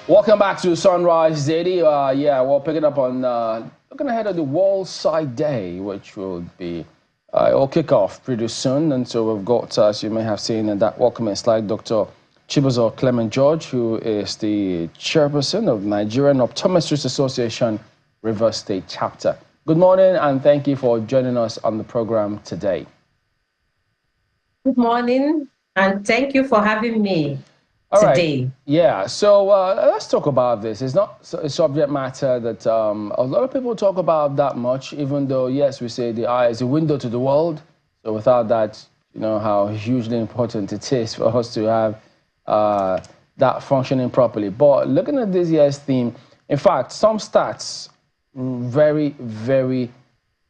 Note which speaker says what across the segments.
Speaker 1: Welcome back to Sunrise Daily. We're picking up on looking ahead at the World Sight Day, which will be will kick off pretty soon. And so we've got, as you may have seen in that welcoming slide, Dr. Chibuzo Clement George, who is the chairperson of Nigerian Optometrist Association Rivers State Chapter. Good morning, and thank you for joining us on the program today.
Speaker 2: Good morning, and thank you for having me.
Speaker 1: All
Speaker 2: today.
Speaker 1: Right. Yeah, so let's talk about this. It's not a subject matter that a lot of people talk about that much, even though, yes, we say the eye is a window to the world. So without that, you know how hugely important it is for us to have that functioning properly. But looking at this year's theme, in fact, some stats very, very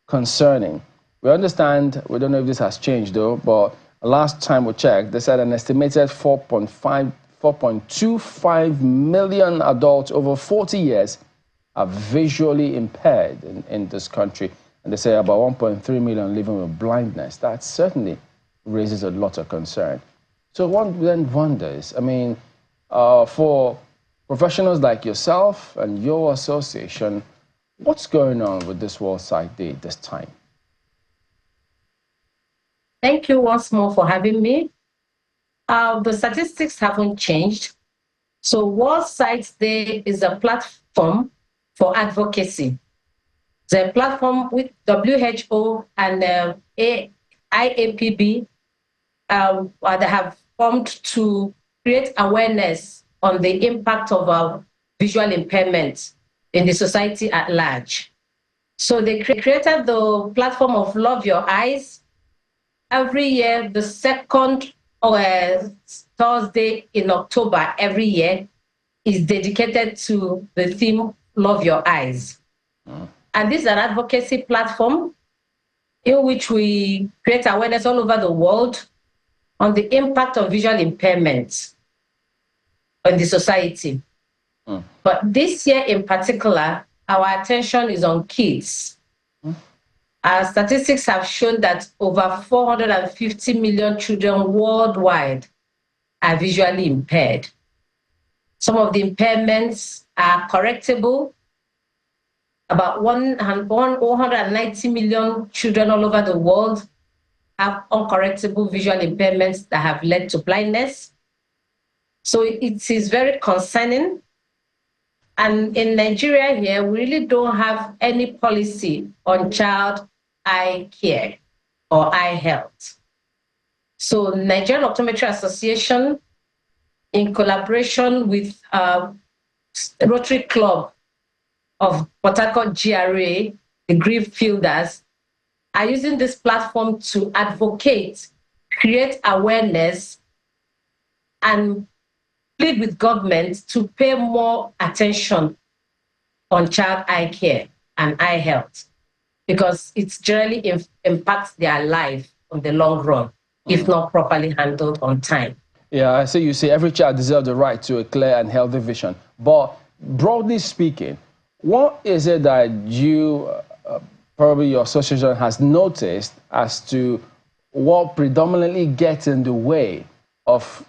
Speaker 1: concerning. We understand, we don't know if this has changed though, but last time we checked, they said an estimated 4.25 million adults over 40 years are visually impaired in this country. And they say about 1.3 million living with blindness. That certainly raises a lot of concern. So one then wonders, I mean, for professionals like yourself and your association, what's going on with this World Sight Day this time?
Speaker 2: Thank you once more for having me. The statistics haven't changed. So World Sight Day is a platform for advocacy. It's a platform with WHO and IAPB that have formed to create awareness on the impact of visual impairment in the society at large. So they created the platform of Love Your Eyes. Every year, the second Thursday in October every year is dedicated to the theme Love Your Eyes. And this is an advocacy platform in which we create awareness all over the world on the impact of visual impairment on the society. But this year in particular, our attention is on kids. Our statistics have shown that over 450 million children worldwide are visually impaired. Some of the impairments are correctable. About 190 million children all over the world have uncorrectable visual impairments that have led to blindness. So it is very concerning. And in Nigeria here, we really don't have any policy on child eye care or eye health. So Nigerian Optometry Association, in collaboration with Rotary Club of Port Harcourt GRA, the Grief Fielders, are using this platform to advocate, create awareness, and plead with government to pay more attention on child eye care and eye health, because it generally impacts their life on the long run, if not properly handled on time.
Speaker 1: Yeah, I see you say every child deserves the right to a clear and healthy vision. But broadly speaking, what is it that you, probably your association has noticed as to what predominantly gets in the way of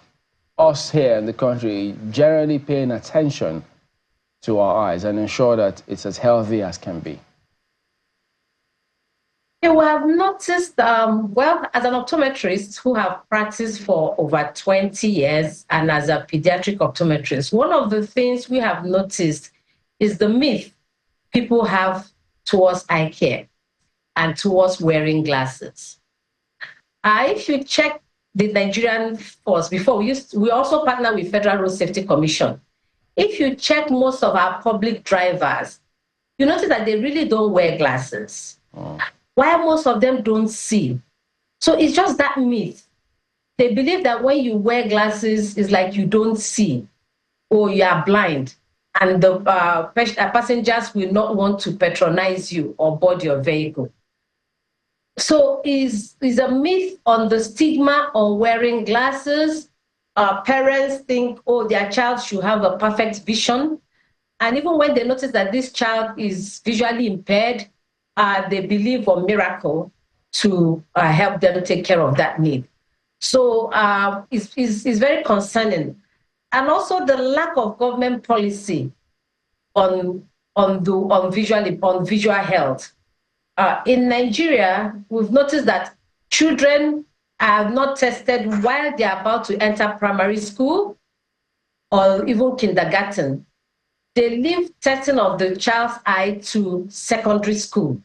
Speaker 1: us here in the country generally paying attention to our eyes and ensure that it's as healthy as can be?
Speaker 2: Yeah, we have noticed, well, as an optometrist who have practiced for over 20 years and as a pediatric optometrist, one of the things we have noticed is the myth people have towards eye care and towards wearing glasses. If you check the Nigerian force, before we also partner with Federal Road Safety Commission. If you check most of our public drivers, you notice that they really don't wear glasses. While most of them don't see. So it's just that myth. They believe that when you wear glasses, it's like you don't see or you are blind, and the passengers will not want to patronize you or board your vehicle. So is a myth on the stigma on wearing glasses. Parents think, oh, their child should have a perfect vision. And even when they notice that this child is visually impaired, they believe for miracle to help them take care of that need. So it's very concerning. and also the lack of government policy on visual health. In Nigeria, we've noticed that children are not tested while they are about to enter primary school or even kindergarten. They leave testing of the child's eye to secondary school.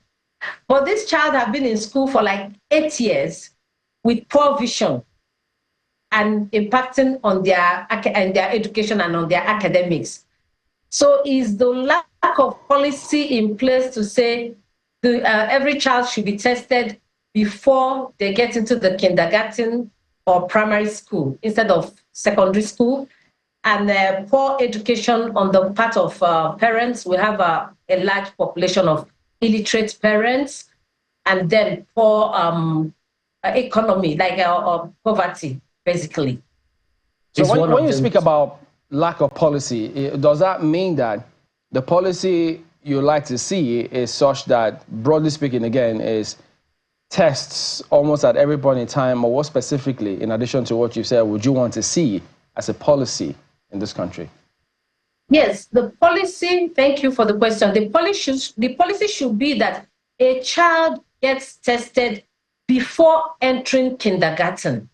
Speaker 2: But this child has been in school for like 8 years with poor vision and impacting on their education and on their academics. So is the lack of policy in place to say every child should be tested before they get into the kindergarten or primary school instead of secondary school, and poor education on the part of parents. We have a large population of illiterate parents, and then poor economy, like poverty, basically.
Speaker 1: So when you speak about lack of policy, does that mean that the policy you like to see is such that, broadly speaking, again, is tests almost at every point in time, or what specifically, in addition to what you said, would you want to see as a policy in this country?
Speaker 2: Yes, the policy, thank you for the question. The policy should be that a child gets tested before entering kindergarten.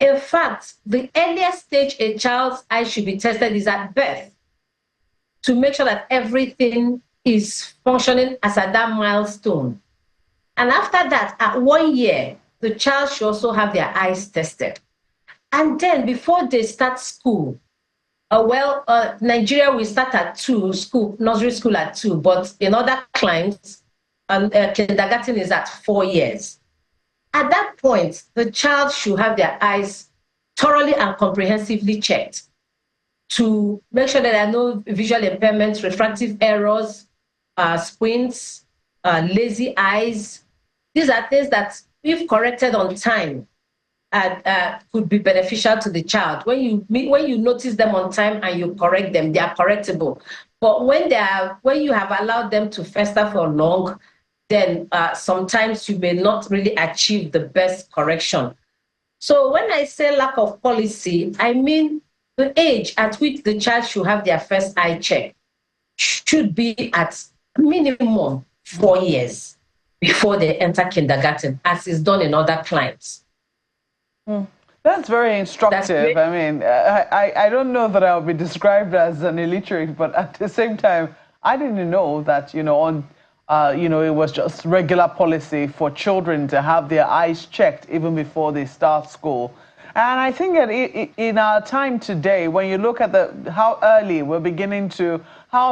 Speaker 2: In fact, the earliest stage a child's eye should be tested is at birth, to make sure that everything is functioning as at that milestone. And after that, at 1 year, the child should also have their eyes tested. And then before they start school, Nigeria, we start at 2, nursery school at 2, but in other climes, kindergarten is at 4 years. At that point, the child should have their eyes thoroughly and comprehensively checked to make sure that there are no visual impairments, refractive errors, squints, lazy eyes. These are things that, if corrected on time, could be beneficial to the child. When you notice them on time and you correct them, they are correctable. But when you have allowed them to fester for long, then sometimes you may not really achieve the best correction. So when I say lack of policy, I mean the age at which the child should have their first eye check should be at minimum 4 years before they enter kindergarten, as is done in other climes.
Speaker 3: That's very instructive. I mean, I don't know that I'll be described as an illiterate, but at the same time, I didn't know that, it was just regular policy for children to have their eyes checked even before they start school. And I think that in our time today, when you look at how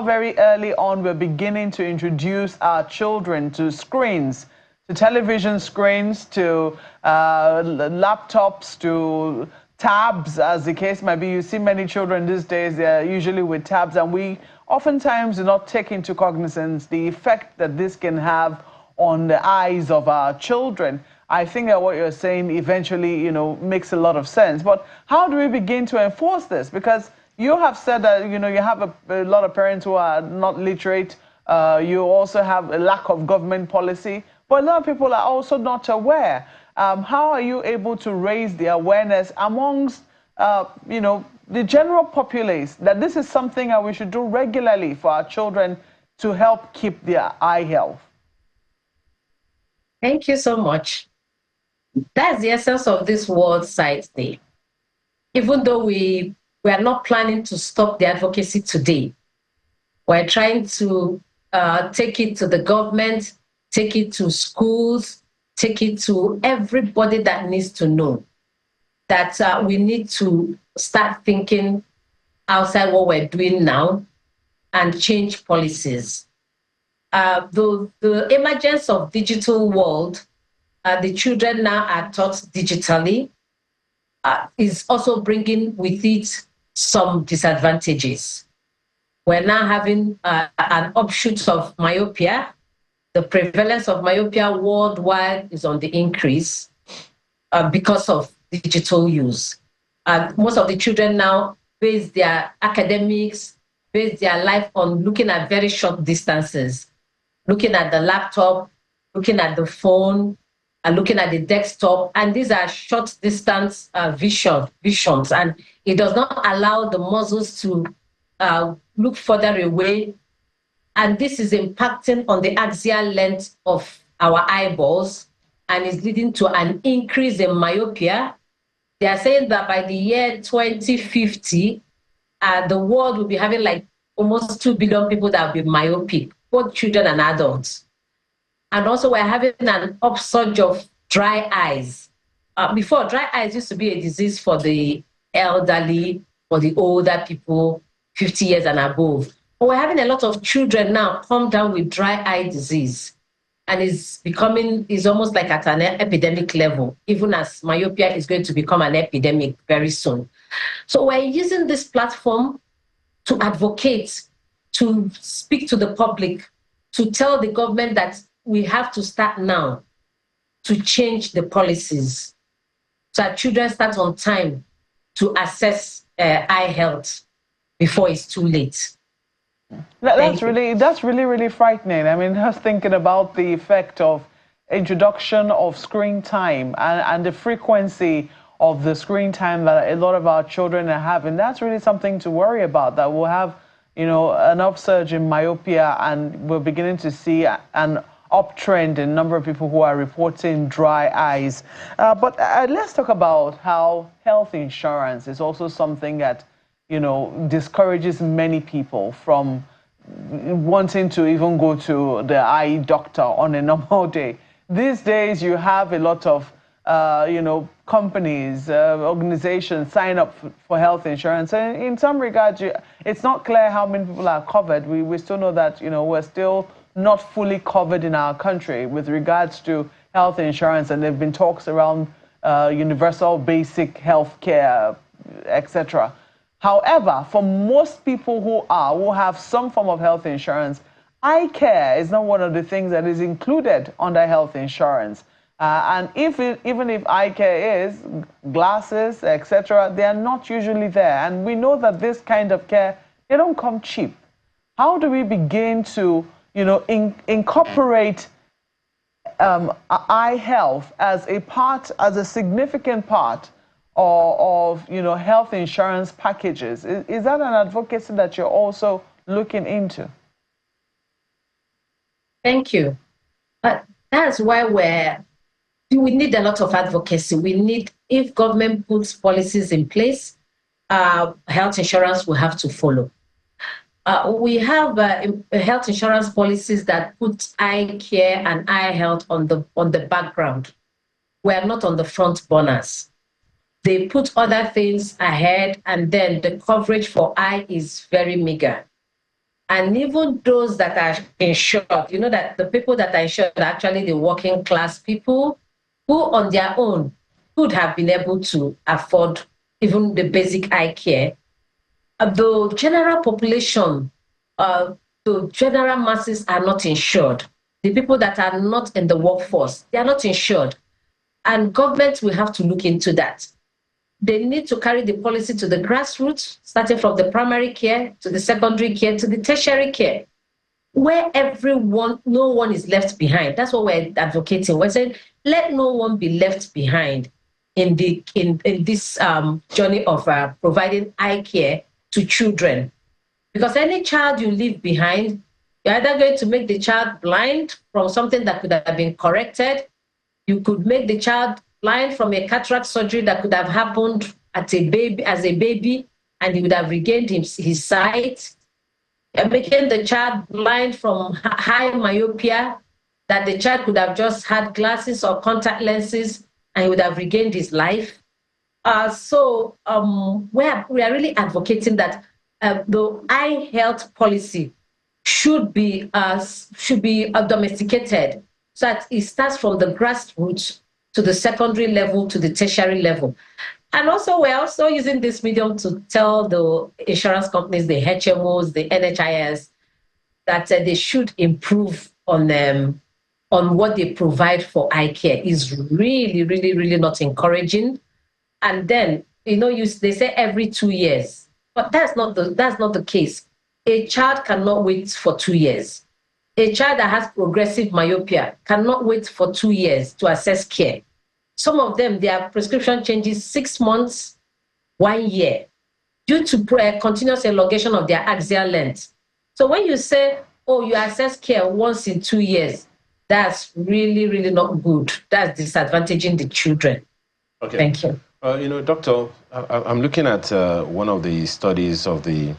Speaker 3: very early on we're beginning to introduce our children to screens, to television screens, to laptops, to tabs, as the case might be. You see many children these days, they're usually with tabs, and we oftentimes do not take into cognizance the effect that this can have on the eyes of our children. I think that what you're saying eventually, makes a lot of sense. But how do we begin to enforce this? Because you have said that, you have a lot of parents who are not literate. You also have a lack of government policy. But a lot of people are also not aware. How are you able to raise the awareness amongst, the general populace that this is something that we should do regularly for our children to help keep their eye health?
Speaker 2: Thank you so much. That's the essence of this World Sight Day. Even though we are not planning to stop the advocacy today, we're trying to take it to the government, take it to schools, take it to everybody that needs to know that we need to start thinking outside what we're doing now and change policies. The emergence of digital world, the children now are taught digitally, is also bringing with it some disadvantages. We're now having an offshoot of myopia. The prevalence of myopia worldwide is on the increase because of digital use. Most of the children now base their academics, base their life on looking at very short distances, looking at the laptop, looking at the phone, and looking at the desktop. And these are short distance visions. And It does not allow the muscles to look further away. And this is impacting on the axial length of our eyeballs and is leading to an increase in myopia. They are saying that by the year 2050, the world will be having like almost 2 billion people that will be myopic, both children and adults. And also we're having an upsurge of dry eyes. Before, dry eyes used to be a disease for the elderly, for the older people, 50 years and above. But we're having a lot of children now come down with dry eye disease. And is almost like at an epidemic level, even as myopia is going to become an epidemic very soon. So we're using this platform to advocate, to speak to the public, to tell the government that we have to start now to change the policies so that children start on time to assess eye health before it's too late.
Speaker 3: That's really frightening. I mean, just thinking about the effect of introduction of screen time and the frequency of the screen time that a lot of our children are having, that's really something to worry about, that we'll have, an upsurge in myopia, and we're beginning to see an uptrend in number of people who are reporting dry eyes. But let's talk about how health insurance is also something that discourages many people from wanting to even go to the eye doctor on a normal day. These days, you have a lot of, companies, organizations sign up for health insurance. And in some regards, it's not clear how many people are covered. We still know that, we're still not fully covered in our country with regards to health insurance. And there have been talks around universal basic health care, etc. However, for most people who have some form of health insurance, eye care is not one of the things that is included under health insurance. And even if eye care is glasses, etc., they are not usually there. And we know that this kind of care, they don't come cheap. How do we begin to, incorporate eye health as a significant part of health insurance packages? Is that an advocacy that you're also looking into?
Speaker 2: Thank you. But that's why we need a lot of advocacy. We need, if government puts policies in place, health insurance will have to follow. We have health insurance policies that put eye care and eye health on the background. We are not on the front burners. They put other things ahead, and then the coverage for eye is very meager. And even those that are insured, that the people that are insured are actually the working class people who on their own could have been able to afford even the basic eye care. The general population, the general masses are not insured. The people that are not in the workforce, they are not insured. And government will have to look into that. They need to carry the policy to the grassroots, starting from the primary care to the secondary care to the tertiary care, where no one is left behind. That's what we're advocating. We're saying, let no one be left behind in this journey of providing eye care to children. Because any child you leave behind, you're either going to make the child blind from something that could have been corrected. You could make the child blind from a cataract surgery that could have happened as a baby, and he would have regained his sight. You're making the child blind from high myopia, that the child could have just had glasses or contact lenses and he would have regained his life. So we are really advocating that the eye health policy should be domesticated, so that it starts from the grassroots to the secondary level, to the tertiary level. And also, we're also using this medium to tell the insurance companies, the HMOs, the NHIS, that they should improve on what they provide for eye care. Is really, really, really not encouraging. And then, they say every 2 years, but that's not the case. A child cannot wait for 2 years. A child that has progressive myopia cannot wait for 2 years to access care. Some of them, their prescription changes 6 months, 1 year. due to continuous elongation of their axial length. So when you say, oh, you access care once in 2 years, that's really, really not good. That's disadvantaging the children.
Speaker 4: Okay.
Speaker 2: Thank you.
Speaker 4: You know, Doctor, I'm looking at one of the studies of the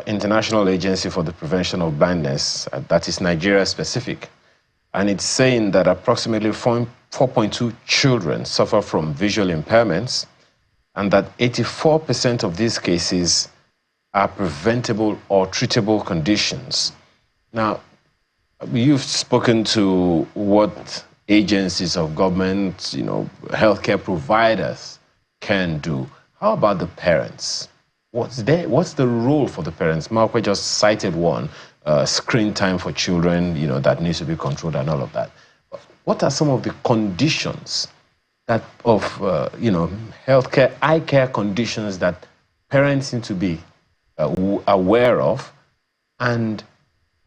Speaker 4: International Agency for the Prevention of Blindness, that is Nigeria specific. And it's saying that approximately 4.2 children suffer from visual impairments, and that 84% of these cases are preventable or treatable conditions. Now, you've spoken to what agencies of government, you know, healthcare providers can do. How about the parents? What's the role for the parents? Markwe just cited one, screen time for children, you know, that needs to be controlled and all of that. What are some of the conditions that you know, healthcare, eye care conditions that parents need to be aware of, and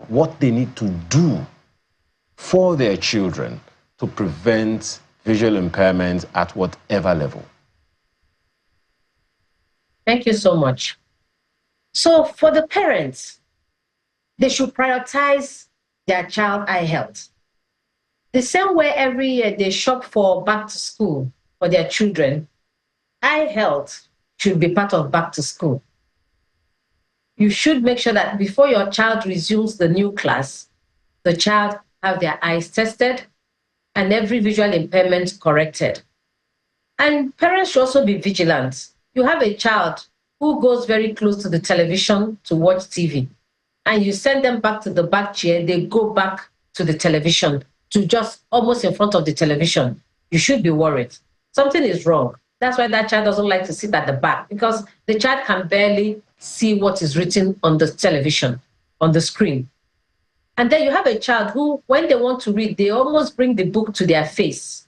Speaker 4: what they need to do for their children to prevent visual impairments at whatever level?
Speaker 2: Thank you so much. So for the parents, they should prioritize their child eye health. The same way every year they shop for back to school for their children, eye health should be part of back to school. You should make sure that before your child resumes the new class, the child have their eyes tested and every visual impairment corrected. And parents should also be vigilant. You have a child who goes very close to the television to watch TV, and you send them back to the back chair, they go back to the television, to just almost in front of the television. You should be worried. Something is wrong. That's why that child doesn't like to sit at the back, because the child can barely see what is written on the television, on the screen. And then you have a child who, when they want to read, they almost bring the book to their face.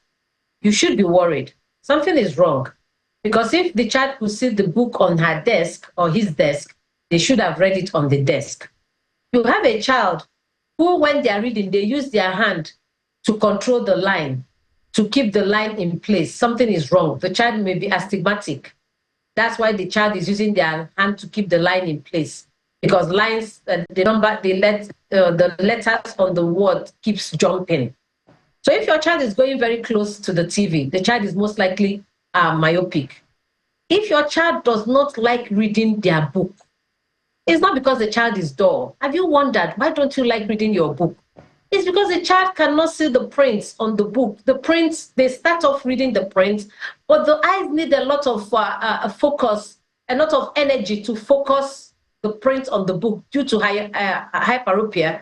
Speaker 2: You should be worried. Something is wrong. Because if the child could see the book on her desk or his desk, they should have read it on the desk. You have a child who, when they are reading, they use their hand to control the line, to keep the line in place. Something is wrong. The child may be astigmatic. That's why the child is using their hand to keep the line in place, because lines, the letters on the word keeps jumping. So if your child is going very close to the TV, the child is most likely myopic. If your child does not like reading their book, it's not because the child is dull. Have you wondered, why don't you like reading your book? It's because the child cannot see the prints on the book. The prints, they start off reading the prints, but the eyes need a lot of focus, a lot of energy to focus the print on the book due to hyperopia.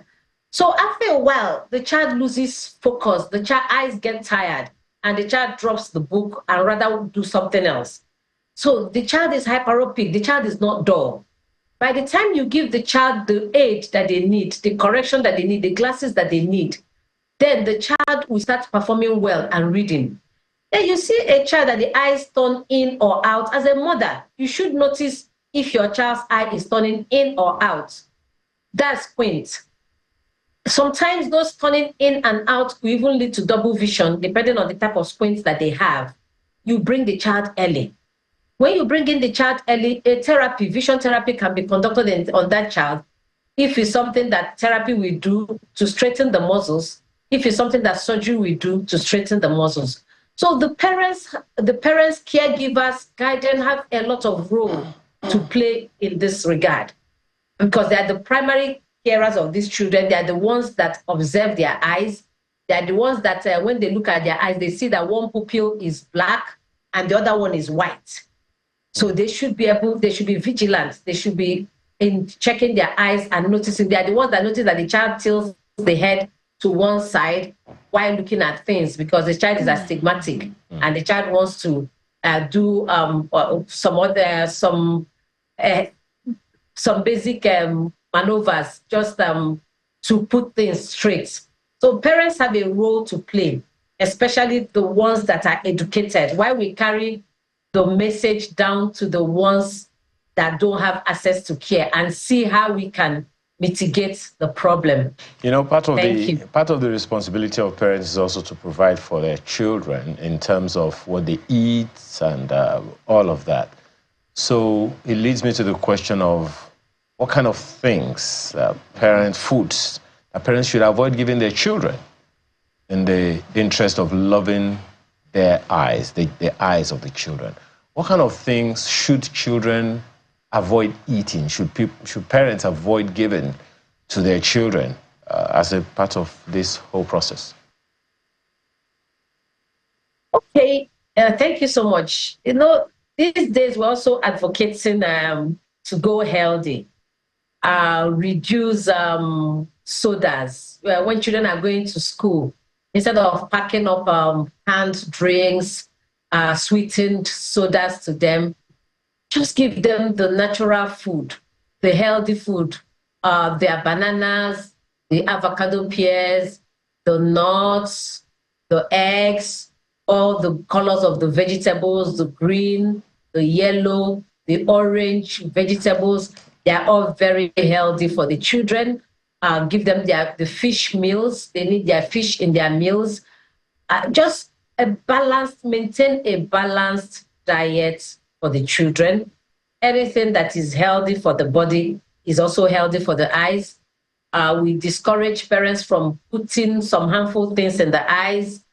Speaker 2: So after a while, the child loses focus, the child eyes get tired, and the child drops the book and rather do something else. So the child is hyperopic, the child is not dull. By the time you give the child the aid that they need, the correction that they need, the glasses that they need, then the child will start performing well and reading. Then you see a child that the eyes turn in or out. As a mother, you should notice if your child's eye is turning in or out. That's squint. Sometimes those turning in and out will even lead to double vision, depending on the type of squints that they have. You bring the child early. When you bring in the child early, a therapy, vision therapy, can be conducted on that child. If it's something that therapy will do to straighten the muscles, if it's something that surgery will do to straighten the muscles. So the parents, caregivers, guardians have a lot of role to play in this regard, because they are the primary carers of these children. They are the ones that observe their eyes. They are the ones that when they look at their eyes, they see that one pupil is black and the other one is white. So they should be vigilant. They should be in checking their eyes and noticing. They are the ones that notice that the child tilts the head to one side while looking at things, because the child is astigmatic and the child wants to do some basic maneuvers just to put things straight. So parents have a role to play, especially the ones that are educated, while we carry the message down to the ones that don't have access to care and see how we can mitigate the problem.
Speaker 4: You know, part of the responsibility of parents is also to provide for their children in terms of what they eat and all of that. So it leads me to the question of what kind of things, foods, that parents should avoid giving their children in the interest of loving their eyes, the eyes of the children. What kind of things should children avoid eating? Should parents avoid giving to their children as a part of this whole process?
Speaker 2: Okay, thank you so much. You know, these days we're also advocating to go healthy, reduce sodas when children are going to school. Instead of packing up canned drinks, sweetened sodas to them, just give them the natural food, the healthy food, their bananas, the avocado pears, the nuts, the eggs, all the colors of the vegetables, the green, the yellow, the orange vegetables. They are all very healthy for the children. Give them the fish meals. They need their fish in their meals. Just maintain a balanced diet for the children. Anything that is healthy for the body is also healthy for the eyes. We discourage parents from putting some harmful things in the eyes.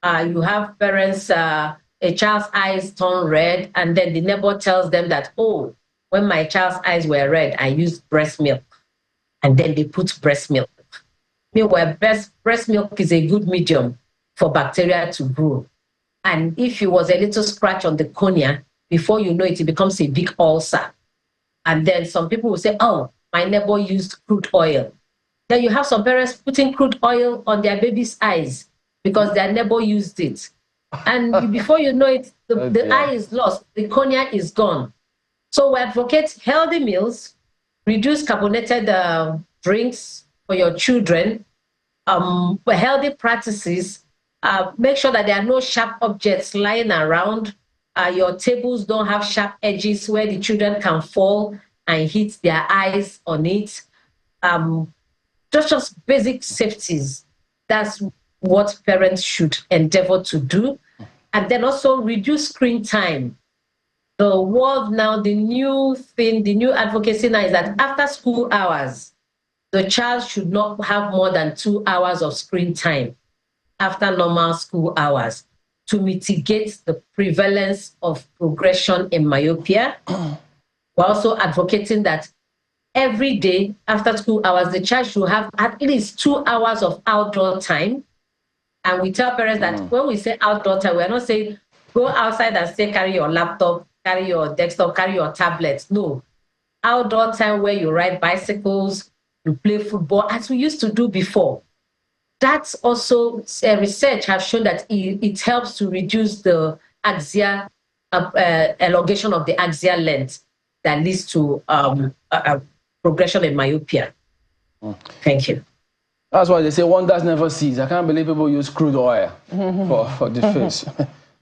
Speaker 2: You have parents, a child's eyes turn red, and then the neighbor tells them that, oh, when my child's eyes were red, I used breast milk. And then they put breast milk. Meanwhile, breast milk is a good medium for bacteria to grow. And if it was a little scratch on the cornea, before you know it, it becomes a big ulcer. And then some people will say, oh, my neighbor used crude oil. Then you have some parents putting crude oil on their baby's eyes because their neighbor used it. And before you know it, the eye is lost, the cornea is gone. So we advocate healthy meals, reduce carbonated drinks for your children, healthy practices, make sure that there are no sharp objects lying around. Your tables don't have sharp edges where the children can fall and hit their eyes on it. Just basic safeties. That's what parents should endeavor to do. And then also reduce screen time. The world now, the new thing, the new advocacy now is that after school hours, the child should not have more than 2 hours of screen time after normal school hours to mitigate the prevalence of progression in myopia. We're also advocating that every day after school hours, the child should have at least 2 hours of outdoor time. And we tell parents that when we say outdoor time, we're not saying go outside and say carry your laptop, carry your desktop, carry your tablets. No. Outdoor time where you ride bicycles, you play football, as we used to do before. That's also research has shown that it helps to reduce the axial elongation of the axial length that leads to progression in myopia. Thank you.
Speaker 1: That's why they say wonders never cease. I can't believe people use crude oil for the face.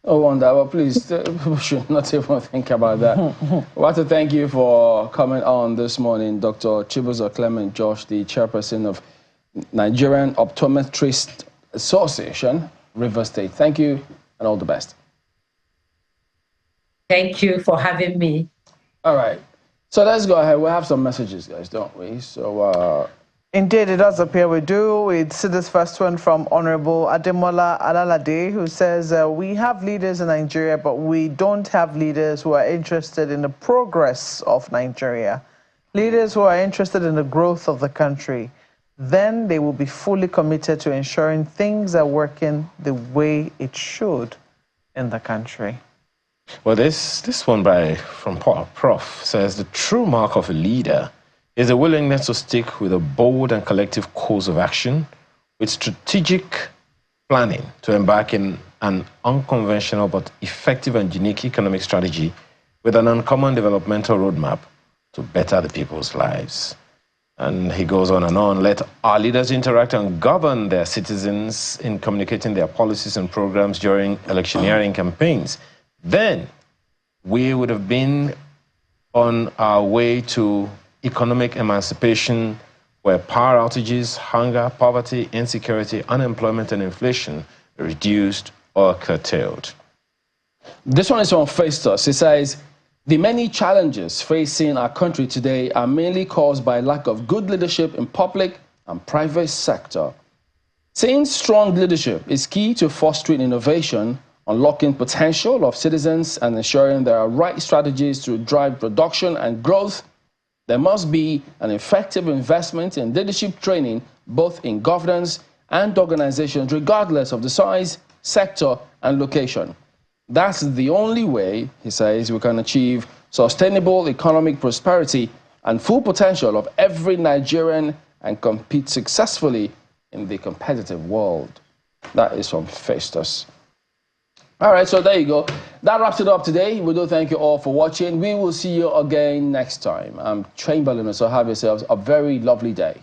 Speaker 1: No wonder, but please, people should not even think about that. I want to thank you for coming on this morning, Dr. Chibuzo Clement Josh, the chairperson of Nigerian Optometrist Association, Rivers State. Thank you and all the best.
Speaker 2: Thank you for having me.
Speaker 1: All right. So let's go ahead. We'll have some messages, guys, don't we? So,
Speaker 3: indeed, it does appear we do. We see this first one from Honorable Ademola Alalade, who says, we have leaders in Nigeria, but we don't have leaders who are interested in the progress of Nigeria. Leaders who are interested in the growth of the country. Then they will be fully committed to ensuring things are working the way it should in the country.
Speaker 4: Well, this one from Prof says the true mark of a leader is a willingness to stick with a bold and collective course of action with strategic planning to embark in an unconventional but effective and unique economic strategy with an uncommon developmental roadmap to better the people's lives. And he goes on and on. Let our leaders interact and govern their citizens in communicating their policies and programs during electioneering campaigns. Then we would have been on our way to economic emancipation where power outages, hunger, poverty, insecurity, unemployment, and inflation are reduced or curtailed.
Speaker 1: This one is from Festus. He says, The many challenges facing our country today are mainly caused by lack of good leadership in public and private sector. Saying strong leadership is key to fostering innovation, unlocking potential of citizens, and ensuring there are right strategies to drive production and growth. There must be an effective investment in leadership training, both in governance and organizations, regardless of the size, sector, and location. That's the only way, he says, we can achieve sustainable economic prosperity and full potential of every Nigerian and compete successfully in the competitive world. That is from Festus. All right, so there you go. That wraps it up today. We do thank you all for watching. We will see you again next time. I'm Chamberlain, so have yourselves a very lovely day.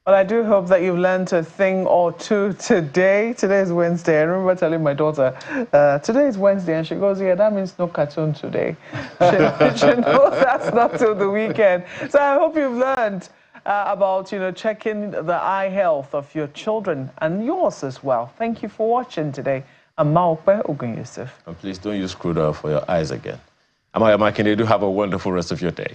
Speaker 3: Well, I do hope that you've learned a thing or two today. Today is Wednesday. I remember telling my daughter, today is Wednesday, and she goes, yeah, that means no cartoon today. She knows that's not till the weekend. So I hope you've learned about, checking the eye health of your children and yours as well. Thank you for watching today. I'm Maokbe Ogun Yusuf.
Speaker 4: And please don't use crude oil for your eyes again. I'm Makinde. Do have a wonderful rest of your day.